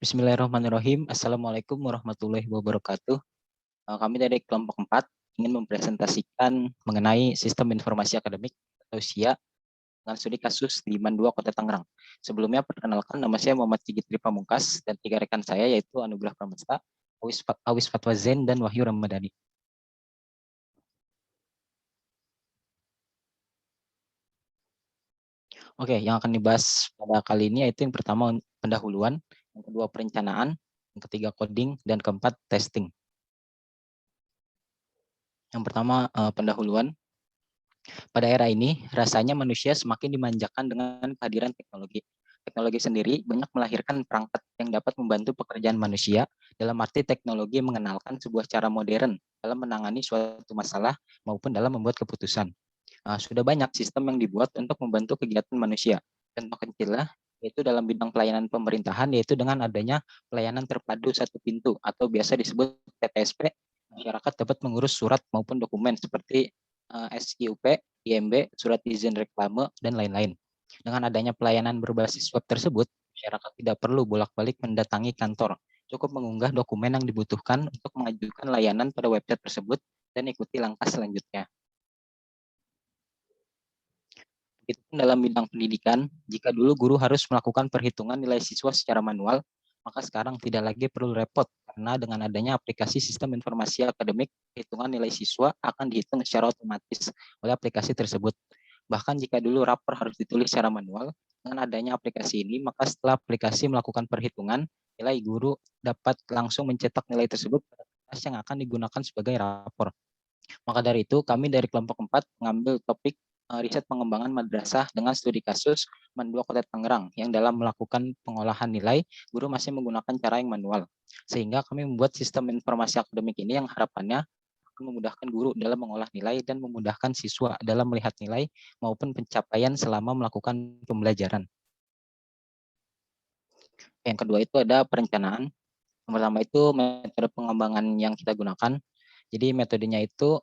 Bismillahirrahmanirrahim. Assalamualaikum warahmatullahi wabarakatuh. Kami dari kelompok 4 ingin mempresentasikan mengenai sistem informasi akademik atau SIA dengan studi kasus di MAN 2 Kota Tangerang. Sebelumnya perkenalkan, nama saya Muhammad Sigitri Pamungkas dan 3 rekan saya yaitu Anugrah Pramesta, Awis Fatwa Zen, dan Wahyu Ramadhani. Oke, yang akan dibahas pada kali ini yaitu yang pertama pendahuluan, yang kedua perencanaan, yang ketiga coding, dan keempat testing. Yang pertama pendahuluan. Pada era ini, rasanya manusia semakin dimanjakan dengan kehadiran teknologi. Teknologi sendiri banyak melahirkan perangkat yang dapat membantu pekerjaan manusia, dalam arti teknologi mengenalkan sebuah cara modern dalam menangani suatu masalah maupun dalam membuat keputusan. Sudah banyak sistem yang dibuat untuk membantu kegiatan manusia. Contoh kecilnya yaitu dalam bidang pelayanan pemerintahan, yaitu dengan adanya pelayanan terpadu satu pintu atau biasa disebut PTSP, masyarakat dapat mengurus surat maupun dokumen seperti SIUP, IMB, surat izin reklame, dan lain-lain. Dengan adanya pelayanan berbasis web tersebut, masyarakat tidak perlu bolak-balik mendatangi kantor. Cukup mengunggah dokumen yang dibutuhkan untuk mengajukan layanan pada website tersebut dan ikuti langkah selanjutnya. Begitupun dalam bidang pendidikan, jika dulu guru harus melakukan perhitungan nilai siswa secara manual, maka sekarang tidak lagi perlu repot karena dengan adanya aplikasi sistem informasi akademik, perhitungan nilai siswa akan dihitung secara otomatis oleh aplikasi tersebut. Bahkan jika dulu rapor harus ditulis secara manual, dengan adanya aplikasi ini, maka setelah aplikasi melakukan perhitungan, nilai guru dapat langsung mencetak nilai tersebut pada kertas yang akan digunakan sebagai rapor. Maka dari itu, kami dari kelompok 4 mengambil topik riset pengembangan madrasah dengan studi kasus MAN 2 Kota Tangerang yang dalam melakukan pengolahan nilai, guru masih menggunakan cara yang manual. Sehingga kami membuat sistem informasi akademik ini yang harapannya akan memudahkan guru dalam mengolah nilai dan memudahkan siswa dalam melihat nilai maupun pencapaian selama melakukan pembelajaran. Yang kedua itu ada perencanaan. Yang pertama itu metode pengembangan yang kita gunakan. Jadi metodenya itu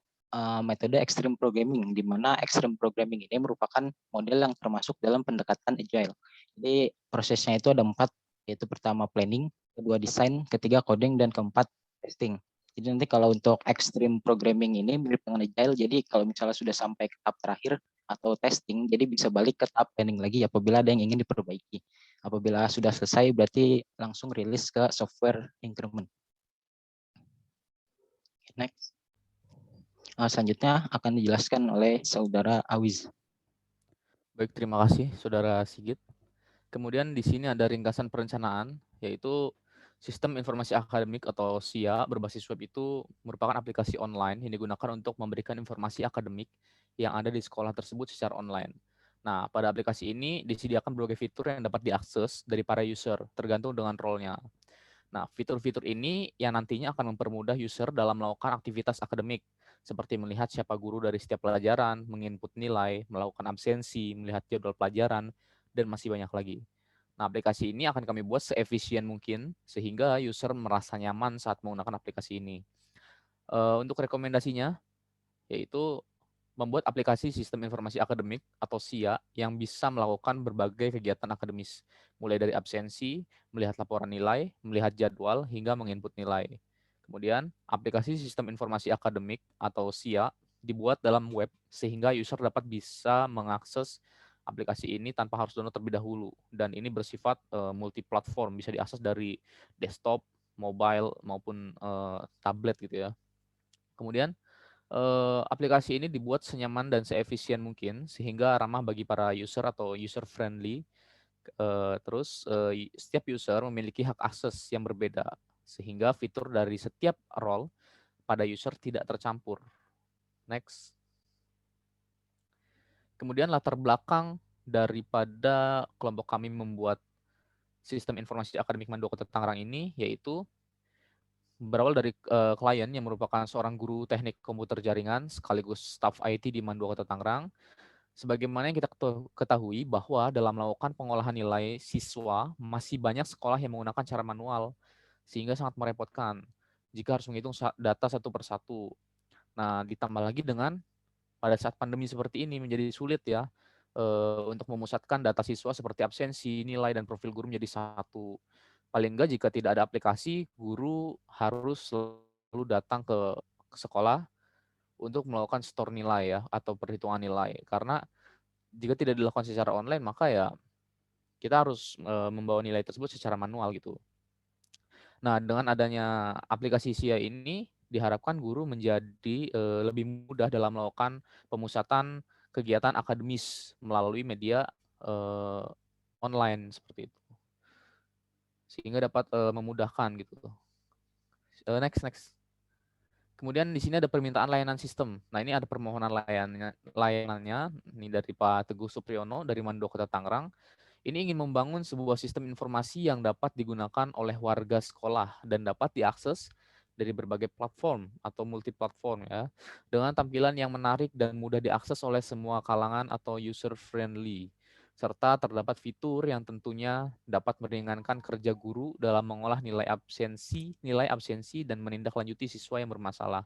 metode extreme programming, di mana extreme programming ini merupakan model yang termasuk dalam pendekatan agile. Jadi prosesnya itu ada 4, yaitu pertama planning, kedua desain, ketiga coding, dan keempat testing. Jadi nanti kalau untuk extreme programming ini mirip dengan agile, jadi kalau misalnya sudah sampai ke tahap terakhir atau testing, jadi bisa balik ke tahap planning lagi apabila ada yang ingin diperbaiki. Apabila sudah selesai, berarti langsung rilis ke software increment. Next. Selanjutnya akan dijelaskan oleh Saudara Awiz. Baik, terima kasih Saudara Sigit. Kemudian di sini ada ringkasan perencanaan, yaitu Sistem Informasi Akademik atau SIA berbasis web itu merupakan aplikasi online yang digunakan untuk memberikan informasi akademik yang ada di sekolah tersebut secara online. Nah, pada aplikasi ini disediakan berbagai fitur yang dapat diakses dari para user, tergantung dengan role-nya. Nah, fitur-fitur ini yang nantinya akan mempermudah user dalam melakukan aktivitas akademik, seperti melihat siapa guru dari setiap pelajaran, menginput nilai, melakukan absensi, melihat jadwal pelajaran, dan masih banyak lagi. Nah, aplikasi ini akan kami buat seefisien mungkin, sehingga user merasa nyaman saat menggunakan aplikasi ini. Untuk rekomendasinya, yaitu membuat aplikasi sistem informasi akademik atau SIA yang bisa melakukan berbagai kegiatan akademis, mulai dari absensi, melihat laporan nilai, melihat jadwal, hingga menginput nilai. Kemudian, aplikasi sistem informasi akademik atau SIA dibuat dalam web sehingga user dapat bisa mengakses aplikasi ini tanpa harus download terlebih dahulu. Dan ini bersifat multi-platform, bisa diakses dari desktop, mobile, maupun tablet gitu ya. Kemudian, aplikasi ini dibuat senyaman dan seefisien mungkin sehingga ramah bagi para user atau user friendly. Terus setiap user memiliki hak akses yang berbeda sehingga fitur dari setiap role pada user tidak tercampur. Next. Kemudian latar belakang daripada kelompok kami membuat sistem informasi akademik MAN 2 Kota Tangerang ini yaitu berawal dari klien yang merupakan seorang guru teknik komputer jaringan sekaligus staf IT di MAN 2 Kota Tangerang. Sebagaimana yang kita ketahui bahwa dalam melakukan pengolahan nilai siswa, masih banyak sekolah yang menggunakan cara manual, sehingga sangat merepotkan jika harus menghitung data satu persatu. Nah, ditambah lagi dengan pada saat pandemi seperti ini menjadi sulit ya untuk memusatkan data siswa seperti absensi, nilai, dan profil guru menjadi satu. Paling enggak jika tidak ada aplikasi, guru harus selalu datang ke sekolah untuk melakukan store nilai ya, atau perhitungan nilai. Karena jika tidak dilakukan secara online, maka ya kita harus membawa nilai tersebut secara manual gitu. Nah, dengan adanya aplikasi SIA ini, diharapkan guru menjadi lebih mudah dalam melakukan pemusatan kegiatan akademis melalui media online seperti itu, sehingga dapat memudahkan gitu. Next. Kemudian di sini ada permintaan layanan sistem. Nah, ini ada permohonan layanannya ini dari Pak Teguh Supriyono dari Mando Kota Tangerang. Ini ingin membangun sebuah sistem informasi yang dapat digunakan oleh warga sekolah dan dapat diakses dari berbagai platform atau multiplatform ya, dengan tampilan yang menarik dan mudah diakses oleh semua kalangan atau user friendly, serta terdapat fitur yang tentunya dapat meringankan kerja guru dalam mengolah nilai absensi dan menindaklanjuti siswa yang bermasalah.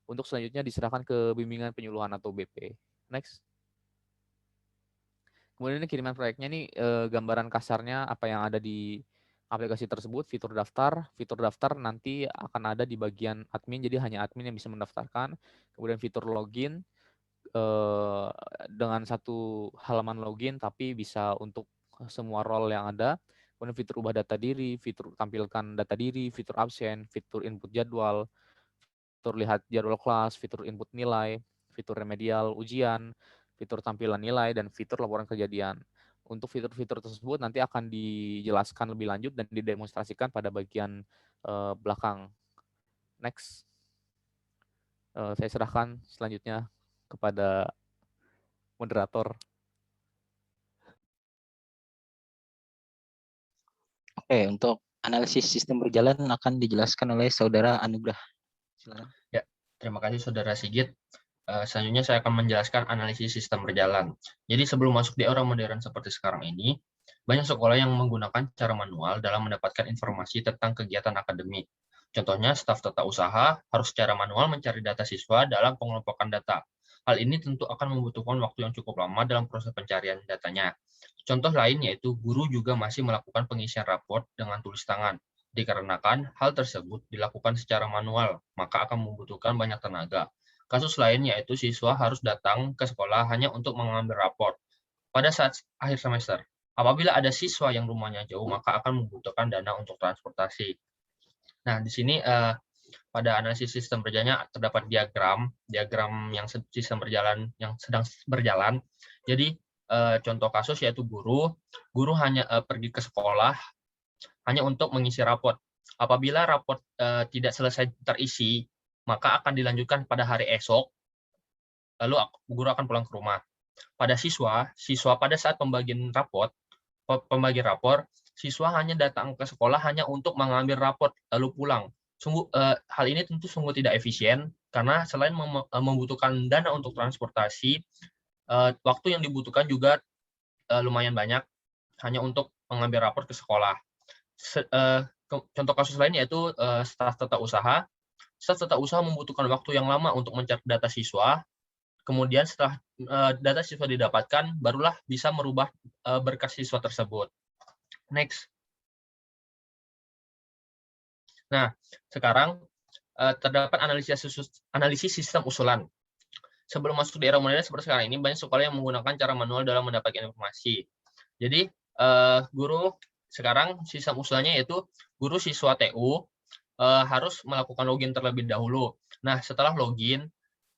Untuk selanjutnya diserahkan ke bimbingan penyuluhan atau BP. Next. Kemudian ini kiriman proyeknya nih gambaran kasarnya apa yang ada di aplikasi tersebut, fitur daftar. Fitur daftar nanti akan ada di bagian admin, jadi hanya admin yang bisa mendaftarkan. Kemudian fitur login dengan satu halaman login, tapi bisa untuk semua role yang ada. Kemudian fitur ubah data diri, fitur tampilkan data diri, fitur absen, fitur input jadwal, fitur lihat jadwal kelas, fitur input nilai, fitur remedial ujian, fitur tampilan nilai, dan fitur laporan kejadian. Untuk fitur-fitur tersebut nanti akan dijelaskan lebih lanjut dan didemonstrasikan pada bagian belakang. Next. Saya serahkan selanjutnya kepada moderator. Oke, untuk analisis sistem berjalan akan dijelaskan oleh Saudara Anugrah. Silakan. Ya, terima kasih Saudara Sigit. Selanjutnya saya akan menjelaskan analisis sistem berjalan. Jadi sebelum masuk di era modern seperti sekarang ini, banyak sekolah yang menggunakan cara manual dalam mendapatkan informasi tentang kegiatan akademik. Contohnya, staf tata usaha harus secara manual mencari data siswa dalam pengelompokan data. Hal ini tentu akan membutuhkan waktu yang cukup lama dalam proses pencarian datanya. Contoh lain yaitu guru juga masih melakukan pengisian raport dengan tulis tangan. Dikarenakan hal tersebut dilakukan secara manual, maka akan membutuhkan banyak tenaga. Kasus lain yaitu siswa harus datang ke sekolah hanya untuk mengambil raport pada saat akhir semester. Apabila ada siswa yang rumahnya jauh, maka akan membutuhkan dana untuk transportasi. Nah, di sini pada analisis sistem berjalannya terdapat diagram yang sistem berjalan yang sedang berjalan. Jadi contoh kasus yaitu guru hanya pergi ke sekolah hanya untuk mengisi raport. Apabila raport tidak selesai terisi, maka akan dilanjutkan pada hari esok, lalu guru akan pulang ke rumah. Pada siswa pada saat pembagian rapor, siswa hanya datang ke sekolah hanya untuk mengambil raport, lalu pulang. Hal ini tentu sungguh tidak efisien, karena selain membutuhkan dana untuk transportasi, waktu yang dibutuhkan juga lumayan banyak, hanya untuk mengambil raport ke sekolah. Contoh kasus lain yaitu staf tata usaha. Staf tata usaha membutuhkan waktu yang lama untuk mencari data siswa. Kemudian setelah data siswa didapatkan, barulah bisa merubah berkas siswa tersebut. Next. Nah, sekarang terdapat analisis sistem usulan. Sebelum masuk di era modern seperti sekarang ini, banyak sekolah yang menggunakan cara manual dalam mendapatkan informasi. Jadi, guru sekarang sistem usulannya yaitu guru siswa TU harus melakukan login terlebih dahulu. Nah, setelah login,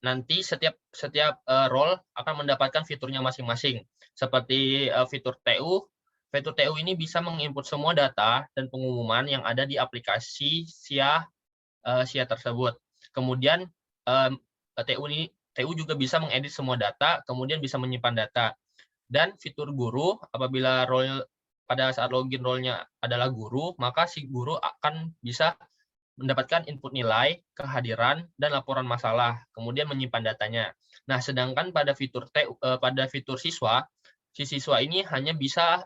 nanti setiap role akan mendapatkan fiturnya masing-masing. Seperti fitur TU. Fitur TU ini bisa menginput semua data dan pengumuman yang ada di aplikasi SIA tersebut. Kemudian TU juga bisa mengedit semua data, kemudian bisa menyimpan data. Dan fitur guru, apabila role pada saat login role-nya adalah guru, maka si guru akan bisa mendapatkan input nilai, kehadiran, dan laporan masalah, kemudian menyimpan datanya. Nah, sedangkan pada fitur siswa, si siswa ini hanya bisa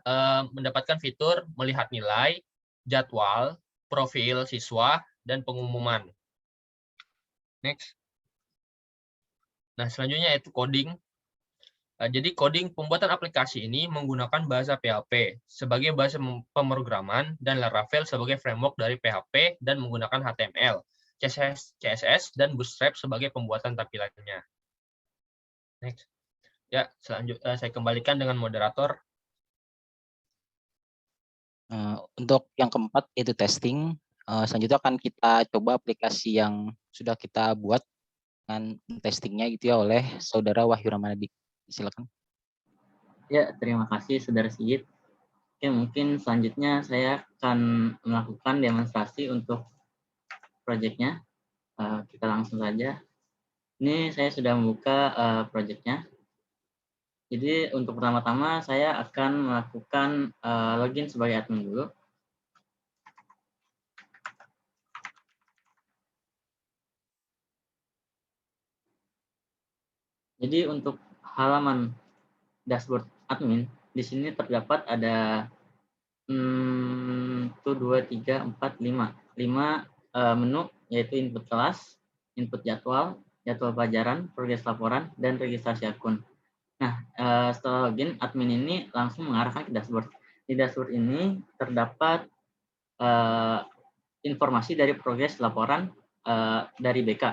mendapatkan fitur melihat nilai, jadwal, profil siswa, dan pengumuman. Next. Nah, selanjutnya yaitu coding. Jadi coding pembuatan aplikasi ini menggunakan bahasa PHP sebagai bahasa pemrograman dan Laravel sebagai framework dari PHP dan menggunakan HTML, CSS, dan Bootstrap sebagai pembuatan tampilannya. Next. Ya, selanjutnya saya kembalikan dengan moderator. Untuk yang keempat yaitu testing. Selanjutnya akan kita coba aplikasi yang sudah kita buat dengan testingnya gitu ya oleh Saudara Wahyu Ramadhan. Silakan. Ya, terima kasih Saudara Sigit. Oke, mungkin selanjutnya saya akan melakukan demonstrasi untuk proyeknya. Kita langsung saja. Ini saya sudah membuka proyeknya. Jadi untuk pertama-tama saya akan melakukan login sebagai admin dulu. Jadi untuk halaman dashboard admin, di sini terdapat ada 1, 2, 3, 4, 5 menu, yaitu input kelas, input jadwal, jadwal pelajaran, progres laporan, dan registrasi akun. Nah, setelah login, admin ini langsung mengarahkan ke dashboard. Di dashboard ini terdapat informasi dari progres laporan dari BK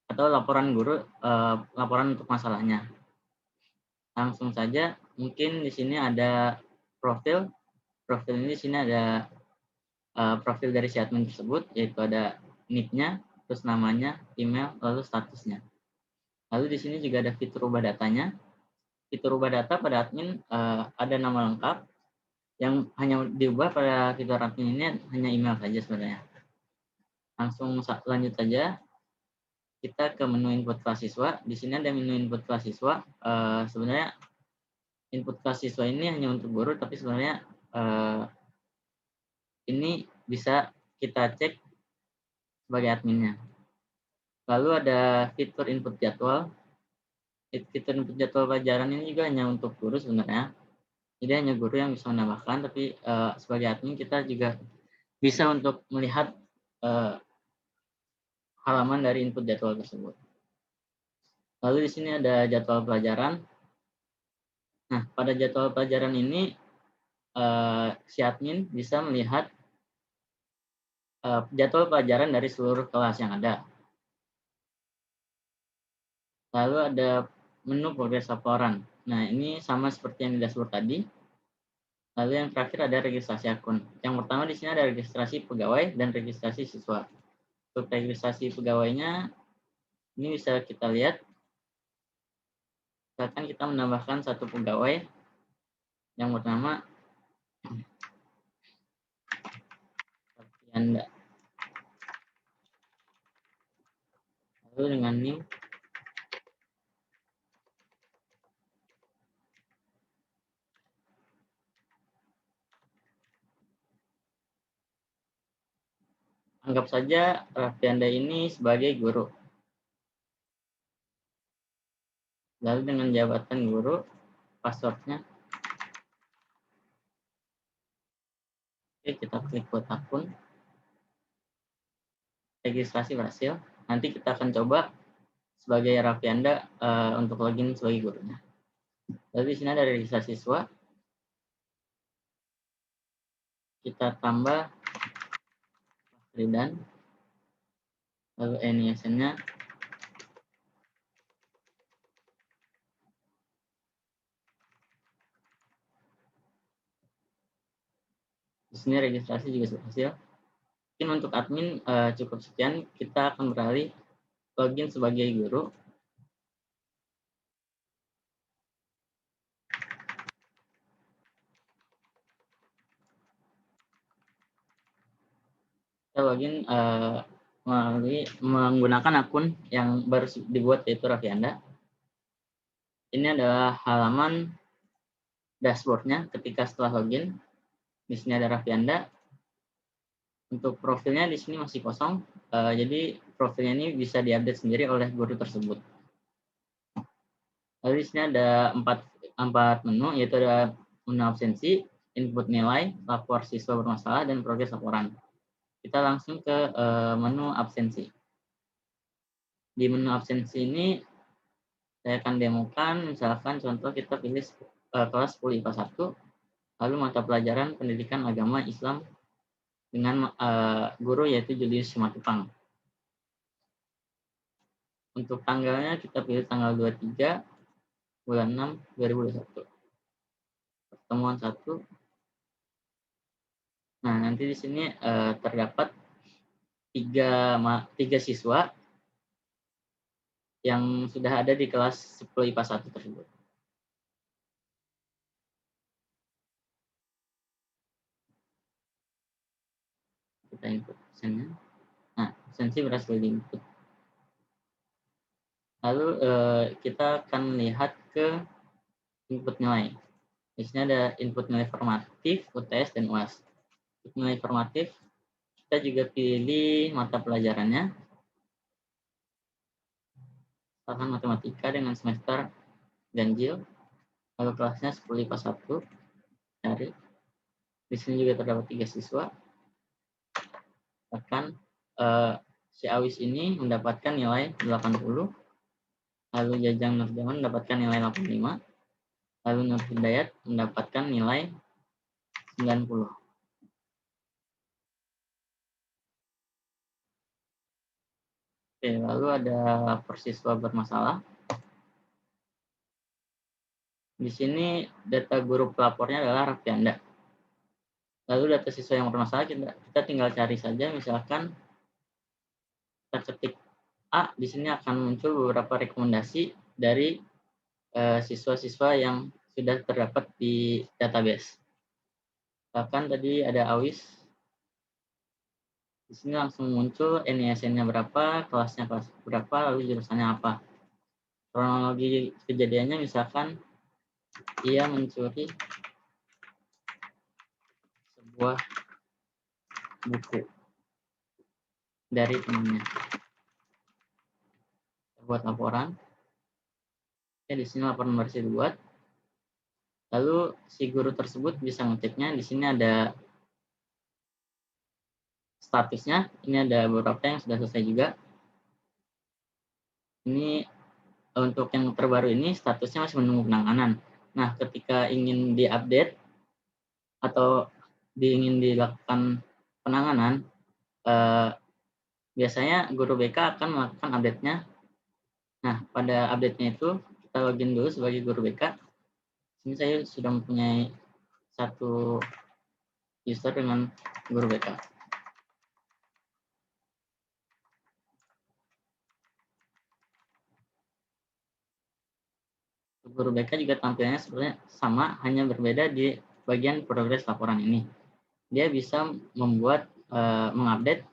atau laporan guru, laporan untuk masalahnya. Langsung saja, mungkin di sini ada profil. Profil ini di sini ada profil dari si admin tersebut, yaitu ada nick-nya, terus namanya, email, lalu statusnya. Lalu di sini juga ada fitur ubah datanya. Fitur ubah data pada admin ada nama lengkap, yang hanya diubah pada fitur admin ini hanya email saja sebenarnya. Langsung lanjut saja, kita ke menu input kelas siswa. Di sini ada menu input kelas siswa. Sebenarnya input kelas siswa ini hanya untuk guru, tapi sebenarnya ini bisa kita cek sebagai adminnya. Lalu ada fitur input jadwal. Fitur input jadwal pelajaran ini juga hanya untuk guru sebenarnya. Jadi hanya guru yang bisa menambahkan, tapi sebagai admin kita juga bisa untuk melihat halaman dari input jadwal tersebut. Lalu di sini ada jadwal pelajaran. Nah, pada jadwal pelajaran ini si admin bisa melihat jadwal pelajaran dari seluruh kelas yang ada. Lalu ada menu progres laporan. Nah, ini sama seperti yang di dashboard tadi. Lalu yang terakhir ada registrasi akun. Yang pertama di sini ada registrasi pegawai dan registrasi siswa. Untuk registrasi pegawainya, ini bisa kita lihat. Misalkan kita menambahkan satu pegawai yang bernama Anda. Lalu dengan NIM anggap saja Raffianda ini sebagai guru. Lalu dengan jabatan guru, passwordnya. Oke, kita klik buat akun. Registrasi berhasil. Nanti kita akan coba sebagai Raffianda untuk login sebagai gurunya. Lalu di sini ada registrasi siswa. Kita tambah Ridan. Lalu NISN-nya. Di sini registrasi juga berhasil. Mungkin untuk admin cukup sekian. Kita akan beralih login sebagai guru. Kita login menggunakan akun yang baru dibuat, yaitu Raffianda. Ini adalah halaman dashboardnya ketika setelah login. Di sini ada Raffianda. Untuk profilnya di sini masih kosong, jadi profilnya ini bisa diupdate sendiri oleh guru tersebut. Lalu di sini ada empat menu, yaitu ada menu absensi, input nilai, lapor siswa bermasalah, dan progres laporan. Kita langsung ke menu absensi. Di menu absensi ini Saya akan demokan, misalkan contoh kita pilih kelas 10 IPA 1, lalu mata pelajaran pendidikan agama Islam dengan guru yaitu Julius Simatupang. Untuk tanggalnya kita pilih tanggal 23 bulan 6 2021. Pertemuan 1. Nah, nanti di sini terdapat tiga siswa yang sudah ada di kelas 10 IPA 1 tersebut. Kita input absennya. Nah, absensi berhasil diinput. Lalu kita akan lihat ke input nilai. Di sini ada input nilai formatif, UTS, dan UAS. Untuk nilai formatif, kita juga pilih mata pelajarannya. Misalkan matematika dengan semester ganjil. Lalu kelasnya 10 IPA 1. Cari. Di sini juga terdapat 3 siswa. Bahkan si Awis ini mendapatkan nilai 80. Lalu Jajang Nurjaman mendapatkan nilai 85. Lalu Nur Hidayat mendapatkan nilai 90. Oke, lalu ada persiswa bermasalah. Di sini data guru pelapornya adalah Raffianda. Lalu data siswa yang bermasalah kita tinggal cari saja, misalkan kita ketik A, di sini akan muncul beberapa rekomendasi dari siswa-siswa yang sudah terdapat di database. Bahkan tadi ada Awis. Di sini langsung muncul NISN-nya berapa, kelasnya kelas berapa, lalu jurusannya apa. Kronologi kejadiannya misalkan ia mencuri sebuah buku dari temannya. Buat laporan. Di sini laporan harus dibuat. Lalu si guru tersebut bisa ngeceknya. Di sini ada statusnya. Ini ada beberapa yang sudah selesai juga. Ini untuk yang terbaru ini statusnya masih menunggu penanganan. Nah, ketika ingin diupdate atau ingin dilakukan penanganan, biasanya guru BK akan melakukan update-nya. Nah, pada update-nya itu kita login dulu sebagai guru BK. Ini saya sudah mempunyai satu user dengan guru BK. Guru BK juga tampilnya sebenarnya sama, hanya berbeda di bagian progres laporan ini. Dia bisa membuat mengupdate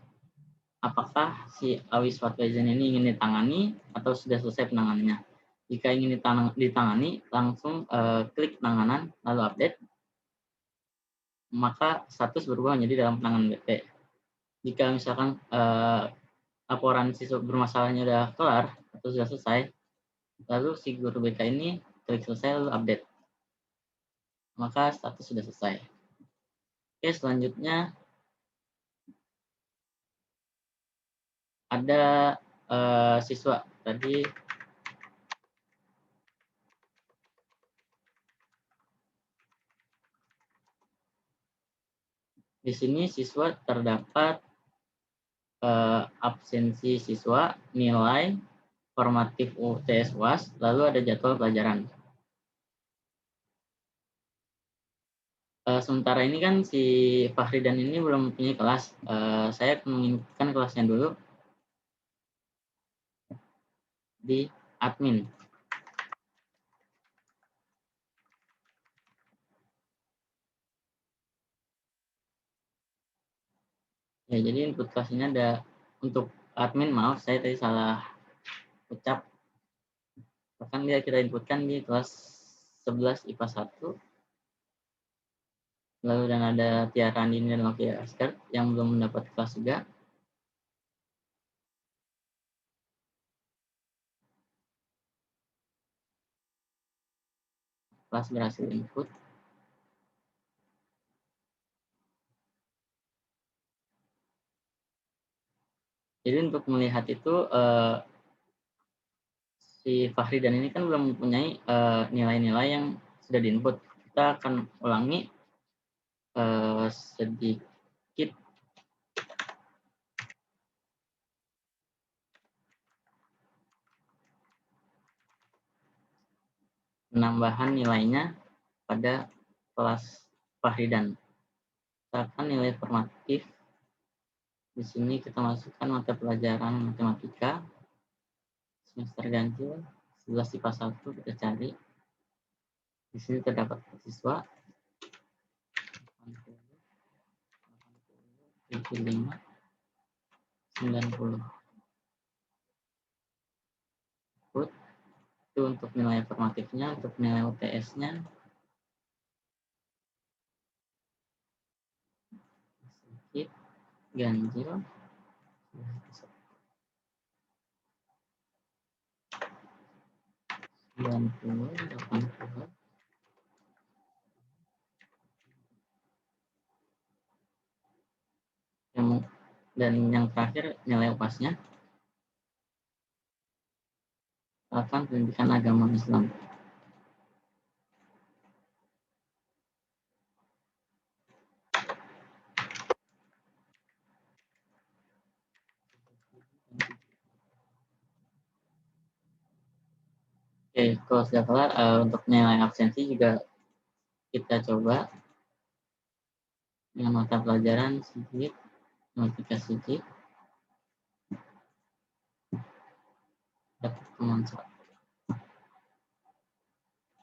apakah si Awis Fatwaizan ini ingin ditangani atau sudah selesai penanganannya. Jika ingin ditangani, langsung klik penanganan lalu update, maka status berubah menjadi dalam penanganan BP. Jika misalkan laporan siswa bermasalahnya sudah kelar atau sudah selesai, lalu si guru BK ini klik selesai lalu update, maka status sudah selesai. Oke, selanjutnya ada siswa tadi di sini siswa terdapat absensi siswa, nilai, formatif UTS UAS, lalu ada jadwal pelajaran. Sementara ini kan si Fahridan ini belum mempunyai kelas. Saya akan menginputkan kelasnya dulu di admin. Ya, jadi input kelasnya ada untuk admin, maaf saya tadi salah ucap. Bahkan kita inputkan di kelas 11 IPA 1. Lalu dan ada Tiara Andini dan Novia Asker yang belum mendapat kelas juga. Kelas berhasil input. Jadi untuk melihat itu si Fahri dan ini kan belum mempunyai nilai-nilai yang sudah diinput. Kita akan ulangi sedikit penambahan nilainya pada kelas Fahri dan misalkan nilai formatif. Di sini kita masukkan mata pelajaran matematika semester ganjil 11 IPA 1, kita cari. Di sini terdapat siswa 80, 75, 90. Itu untuk nilai formatifnya, untuk nilai UTS-nya sedikit ganjil 90, 80. Dan yang terakhir nilai UAS-nya akan pendidikan agama Islam. Oke, kalau sudah kelar, untuk nilai absensi juga kita coba dengan mata pelajaran sedikit, matematika sedikit, dapat teman satu.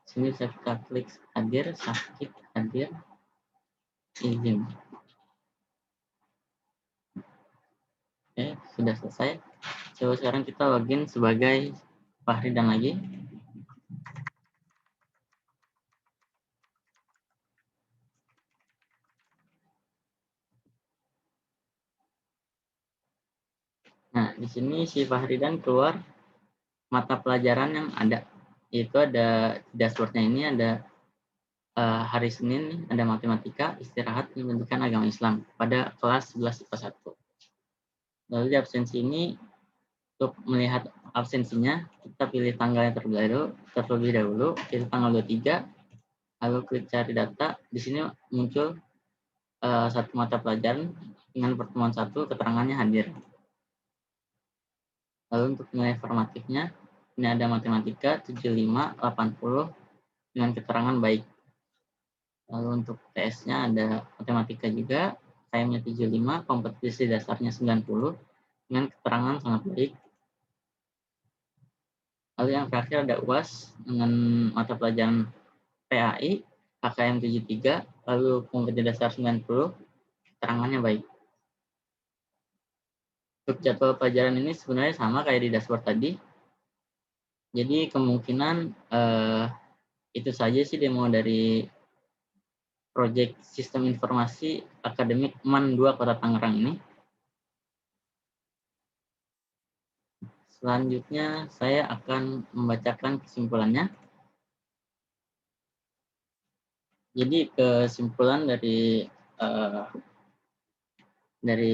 Sini bisa kita klik hadir, sakit, hadir, izin. Oke, sudah selesai. Coba sekarang kita login sebagai Fahri dan lagi. Nah, di sini si Fahridan keluar mata pelajaran yang ada. Itu ada dashboardnya ini ada hari Senin, ada matematika, istirahat, pendidikan agama Islam pada kelas 11 IPA 1. Lalu di absensi ini, untuk melihat absensinya, kita pilih tanggalnya terlebih dahulu, itu tanggal 23, lalu klik cari data. Di sini muncul satu mata pelajaran dengan pertemuan 1, keterangannya hadir. Lalu untuk nilai formatifnya, ini ada matematika 75, 80 dengan keterangan baik. Lalu untuk TS-nya ada matematika juga, KM-nya 75, kompetisi dasarnya 90 dengan keterangan sangat baik. Lalu yang terakhir ada UAS dengan mata pelajaran PAI, KKM 73, lalu kompetisi dasar 90, keterangannya baik. Untuk jadwal pelajaran ini sebenarnya sama kayak di dashboard tadi. Jadi kemungkinan itu saja sih demo dari proyek Sistem Informasi Akademik MAN 2 Kota Tangerang ini. Selanjutnya saya akan membacakan kesimpulannya. Jadi kesimpulan dari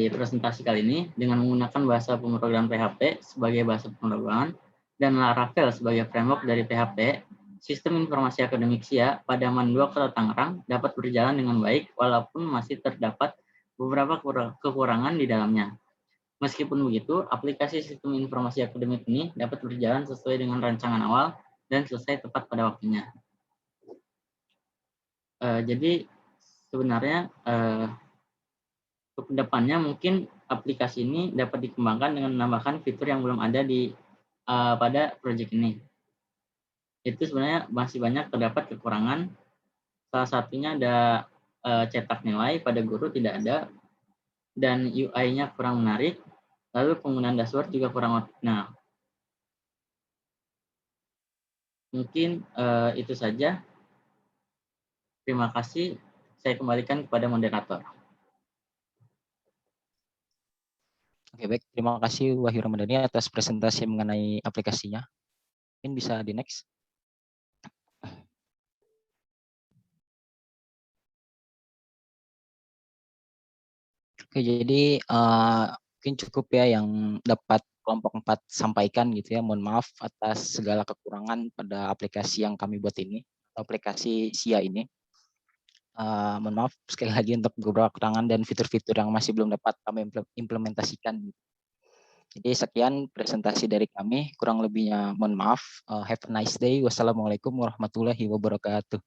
presentasi kali ini dengan menggunakan bahasa pemrograman PHP sebagai bahasa pemrograman dan Laravel sebagai framework dari PHP, Sistem Informasi Akademik SIA pada MAN 2 Kota Tangerang dapat berjalan dengan baik walaupun masih terdapat beberapa kekurangan di dalamnya. Meskipun begitu, aplikasi Sistem Informasi Akademik ini dapat berjalan sesuai dengan rancangan awal dan selesai tepat pada waktunya. Jadi sebenarnya untuk kedepannya mungkin aplikasi ini dapat dikembangkan dengan menambahkan fitur yang belum ada pada proyek ini. Itu sebenarnya masih banyak terdapat kekurangan. Salah satunya ada cetak nilai pada guru tidak ada dan UI-nya kurang menarik. Lalu penggunaan dashboard juga kurang. Nah, mungkin itu saja. Terima kasih. Saya kembalikan kepada moderator. Oke, baik. Terima kasih Wahyu Ramadhani atas presentasi mengenai aplikasinya. Mungkin bisa di next. Oke, jadi mungkin cukup ya yang dapat kelompok 4 sampaikan gitu ya. Mohon maaf atas segala kekurangan pada aplikasi yang kami buat ini, aplikasi SIA ini. Mohon maaf sekali lagi untuk beberapa kekurangan dan fitur-fitur yang masih belum dapat kami implementasikan. Jadi sekian presentasi dari kami, kurang lebihnya mohon maaf. Have a nice day. Wassalamualaikum warahmatullahi wabarakatuh.